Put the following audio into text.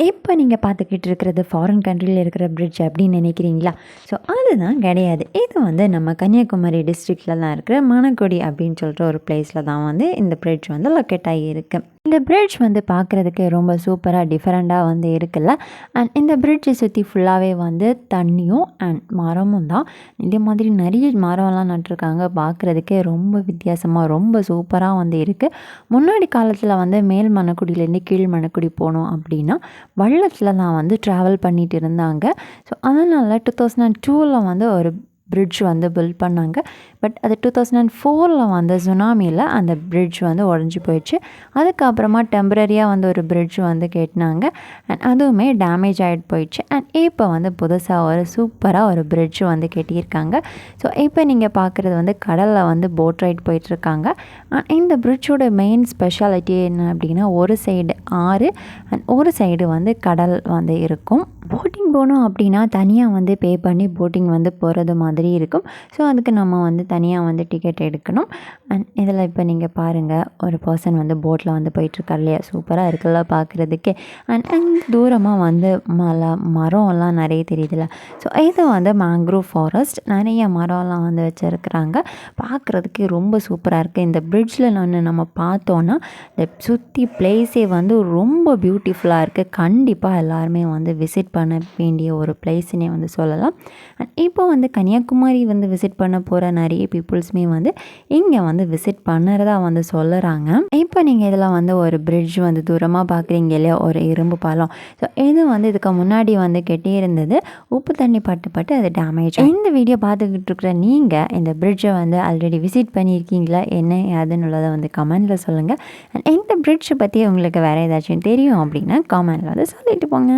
இப்போ நீங்கள் பார்த்துக்கிட்டு இருக்கிறது ஃபாரின் கண்ட்ரியில் இருக்கிற பிரிட்ஜ் அப்படின்னு நினைக்கிறீங்களா? ஸோ அதுதான் கிடையாது. இது வந்து நம்ம கன்னியாகுமரி டிஸ்ட்ரிக்டில் தான் இருக்கிற மணக்குடி அப்படின்னு சொல்கிற ஒரு பிளேஸில் தான் வந்து இந்த பிரிட்ஜ் வந்து லொக்கேட் ஆகியிருக்கு. இந்த பிரிட்ஜ் வந்து பார்க்குறதுக்கு ரொம்ப சூப்பராக டிஃப்ரெண்ட்டாக வந்து இருக்குல்ல. அண்ட் இந்த பிரிட்ஜை சுற்றி ஃபுல்லாகவே வந்து தண்ணியும் அண்ட் மரமும் தான். இதே மாதிரி நிறைய மரம்லாம் நட்டிருக்காங்க. பார்க்குறதுக்கே ரொம்ப வித்தியாசமாக ரொம்ப சூப்பராக வந்து இருக்குது. முன்னாடி காலத்தில் வந்து மேல் மணக்குடியிலேருந்து கீழ் மணக்குடி போனோம் அப்படின்னா வள்ளத்தில் தான் வந்து ட்ராவல் பண்ணிட்டு இருந்தாங்க. ஸோ அதனால் 2002ல் வந்து ஒரு பிரிட்ஜ் வந்து பில்ட் பண்ணாங்க. பட் அது 2004ல் வந்து சுனாமியில் அந்த பிரிட்ஜ் வந்து உடஞ்சி போயிடுச்சு. அதுக்கப்புறமா டெம்பரரியாக வந்து ஒரு பிரிட்ஜ் வந்து கட்டினாங்க. அண்ட் அதுவுமே டேமேஜ் ஆகிட்டு போயிடுச்சு. அண்ட் இப்போ வந்து புதுசாக ஒரு சூப்பராக ஒரு பிரிட்ஜ் வந்து கட்டியிருக்காங்க. ஸோ இப்போ நீங்கள் பார்க்குறது வந்து கடலில் வந்து போட் ரைட் போயிட்டுருக்காங்க. இந்த பிரிட்ஜோட மெயின் ஸ்பெஷாலிட்டி என்ன அப்படின்னா, ஒரு சைடு ஆறு அண்ட் ஒரு சைடு வந்து கடல் வந்து இருக்கும். போட்டிங் போனோம் அப்படின்னா தனியாக வந்து பே பண்ணி போட்டிங் வந்து போகிறது மாதிரி இருக்கும். ஸோ அதுக்கு நம்ம வந்து தனியாக வந்து டிக்கெட் எடுக்கணும். அண்ட் இதில் இப்போ நீங்கள் பாருங்கள், ஒரு பர்சன் வந்து போட்டில் வந்து போயிட்டுருக்கார் இல்லையா? சூப்பராக இருக்குல்ல பார்க்குறதுக்கே. அண்ட் தூரமாக வந்து மரம்லாம் நிறைய தெரியுதுல்ல. ஸோ இது வந்து மேங்க்ரோவ் ஃபாரஸ்ட். நிறைய மரம்லாம் வந்து வச்சுருக்குறாங்க. பார்க்குறதுக்கே ரொம்ப சூப்பராக இருக்குது. இந்த பிரிட்ஜில் நம்ம பார்த்தோன்னா இந்த சுற்றி பிளேஸே வந்து ரொம்ப பியூட்டிஃபுல்லாக இருக்குது. கண்டிப்பாக எல்லாருமே வந்து விசிட் பண்ண வேண்டிய ஒரு பிளேஸ்னே வந்து சொல்லலாம். அண்ட் இப்போ வந்து கன்னியாகுமரி வந்து விசிட் பண்ண போகிற நிறைய பீப்புள்ஸுமே வந்து இங்கே வந்து விசிட் பண்ணுறதா வந்து சொல்லுறாங்க. இப்போ நீங்கள் இதில் வந்து ஒரு பிரிட்ஜ் வந்து தூரமாக பார்க்குறீங்க இல்லையா, ஒரு இரும்பு பாலம். ஸோ இது வந்து இதுக்கு முன்னாடி வந்து கெட்டியிருந்தது. உப்பு தண்ணி பட்டு அது டேமேஜ். இந்த வீடியோ பார்த்துக்கிட்டு இருக்கிற நீங்கள் இந்த பிரிட்ஜை வந்து ஆல்ரெடி விசிட் பண்ணியிருக்கீங்களா, என்ன அதுன்னுள்ளதை வந்து கமெண்டில் சொல்லுங்கள். அண்ட் இந்த பிரிட்ஜை பற்றி உங்களுக்கு வேறு ஏதாச்சும் தெரியும் அப்படின்னா கமெண்டில் வந்து சொல்லிட்டு போங்க.